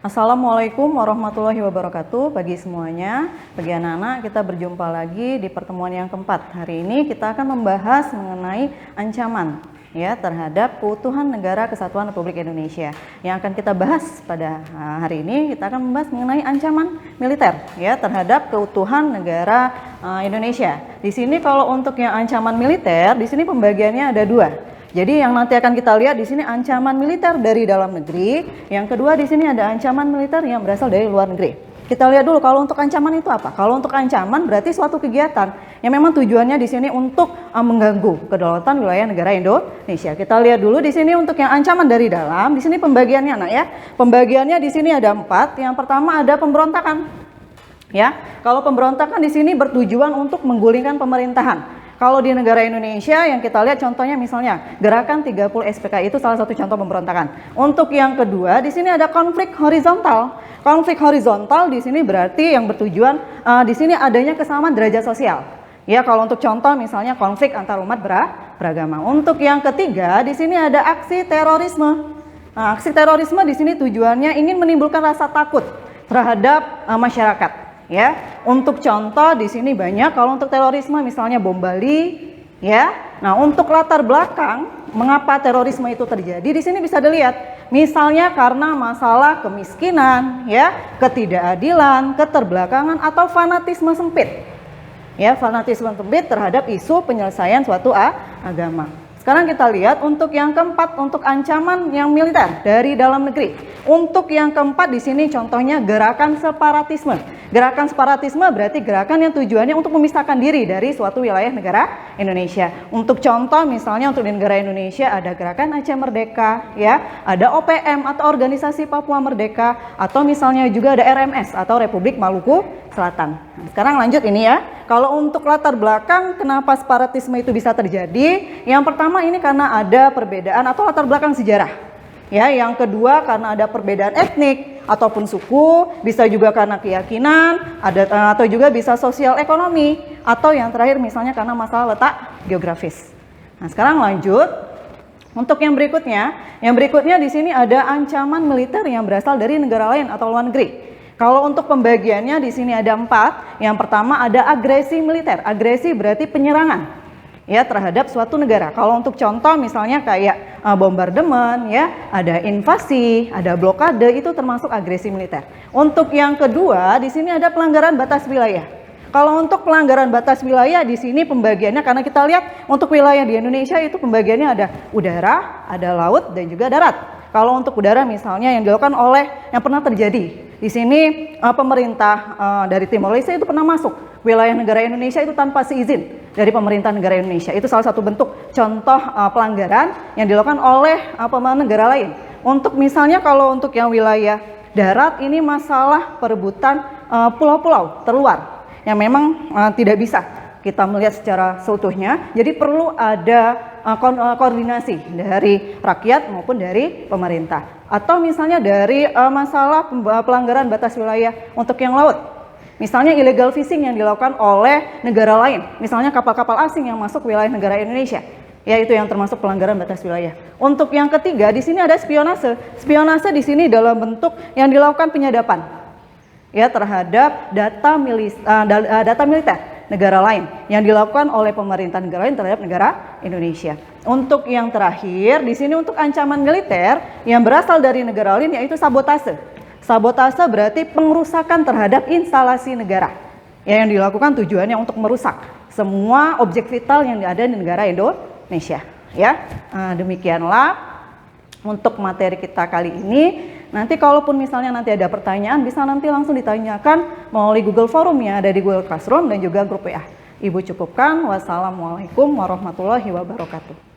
Assalamualaikum warahmatullahi wabarakatuh. Bagi semuanya, bagi anak-anak, kita berjumpa lagi di pertemuan yang keempat. Hari ini kita akan membahas mengenai ancaman ya terhadap keutuhan negara kesatuan Republik Indonesia. Yang akan kita bahas pada hari ini, kita akan membahas mengenai ancaman militer ya terhadap keutuhan negara Indonesia. Di sini kalau untuk yang ancaman militer, di sini pembagiannya ada dua. Jadi yang nanti akan kita lihat di sini ancaman militer dari dalam negeri. Yang kedua di sini ada ancaman militer yang berasal dari luar negeri. Kita lihat dulu kalau untuk ancaman itu apa? Kalau untuk ancaman berarti suatu kegiatan yang memang tujuannya di sini untuk mengganggu kedaulatan wilayah negara Indonesia. Kita lihat dulu di sini untuk yang ancaman dari dalam. Di sini pembagiannya anak ya. Pembagiannya di sini ada 4. Yang pertama ada pemberontakan. Ya, kalau pemberontakan di sini bertujuan untuk menggulingkan pemerintahan. Kalau di negara Indonesia yang kita lihat contohnya misalnya Gerakan 30 SPKI itu salah satu contoh pemberontakan. Untuk yang kedua di sini ada konflik horizontal. Konflik horizontal di sini berarti yang bertujuan di sini adanya kesamaan derajat sosial. Ya, kalau untuk contoh misalnya konflik antar umat beragama. Untuk yang ketiga di sini ada aksi terorisme. Nah, aksi terorisme di sini tujuannya ingin menimbulkan rasa takut terhadap masyarakat. Ya, untuk contoh di sini banyak. Kalau untuk terorisme misalnya bom Bali, ya. Nah, untuk latar belakang mengapa terorisme itu terjadi di sini bisa dilihat. Misalnya karena masalah kemiskinan, ya, ketidakadilan, keterbelakangan atau fanatisme sempit. Ya, fanatisme sempit terhadap isu penyelesaian suatu agama. Sekarang kita lihat untuk yang keempat, untuk ancaman yang militer dari dalam negeri. Untuk yang keempat di sini contohnya gerakan separatisme. Gerakan separatisme berarti gerakan yang tujuannya untuk memisahkan diri dari suatu wilayah negara Indonesia. Untuk contoh misalnya untuk di negara Indonesia ada gerakan Aceh Merdeka, ya, ada OPM atau Organisasi Papua Merdeka, atau misalnya juga ada RMS atau Republik Maluku Selatan. Nah, sekarang lanjut ini ya. Kalau untuk latar belakang kenapa separatisme itu bisa terjadi? Yang pertama ini karena ada perbedaan atau latar belakang sejarah. Ya, yang kedua karena ada perbedaan etnik ataupun suku, bisa juga karena keyakinan, atau juga bisa sosial ekonomi, atau yang terakhir misalnya karena masalah letak geografis. Nah, sekarang lanjut. Untuk yang berikutnya di sini ada ancaman militer yang berasal dari negara lain atau luar negeri. Kalau untuk pembagiannya di sini ada 4. Yang pertama ada agresi militer. Agresi berarti penyerangan ya terhadap suatu negara. Kalau untuk contoh misalnya kayak bombardemen ya, ada invasi, ada blokade, itu termasuk agresi militer. Untuk yang kedua di sini ada pelanggaran batas wilayah. Kalau untuk pelanggaran batas wilayah di sini pembagiannya karena kita lihat untuk wilayah di Indonesia itu pembagiannya ada udara, ada laut dan juga darat. Kalau untuk udara misalnya yang dilakukan oleh yang pernah terjadi di sini pemerintah dari Timor Leste itu pernah masuk wilayah negara Indonesia itu tanpa seizin dari pemerintah negara Indonesia. Itu salah satu bentuk contoh pelanggaran yang dilakukan oleh negara lain. Untuk misalnya kalau untuk yang wilayah darat ini masalah perebutan pulau-pulau terluar yang memang tidak bisa kita melihat secara seutuhnya. Jadi perlu ada koordinasi dari rakyat maupun dari pemerintah. Atau misalnya dari masalah pelanggaran batas wilayah untuk yang laut. Misalnya illegal fishing yang dilakukan oleh negara lain. Misalnya kapal-kapal asing yang masuk wilayah negara Indonesia. Ya, itu yang termasuk pelanggaran batas wilayah. Untuk yang ketiga di sini ada spionase. Spionase di sini dalam bentuk yang dilakukan penyadapan ya terhadap data militer negara lain yang dilakukan oleh pemerintah negara lain terhadap negara Indonesia. Untuk yang terakhir di sini untuk ancaman militer yang berasal dari negara lain yaitu sabotase. Sabotase berarti pengerusakan terhadap instalasi negara yang dilakukan tujuannya untuk merusak semua objek vital yang ada di negara Indonesia. Ya, demikianlah untuk materi kita kali ini. Nanti kalaupun misalnya nanti ada pertanyaan bisa nanti langsung ditanyakan melalui Google Forum yang ada di Google Classroom dan juga grup WA. Ibu cukupkan. Wassalamualaikum warahmatullahi wabarakatuh.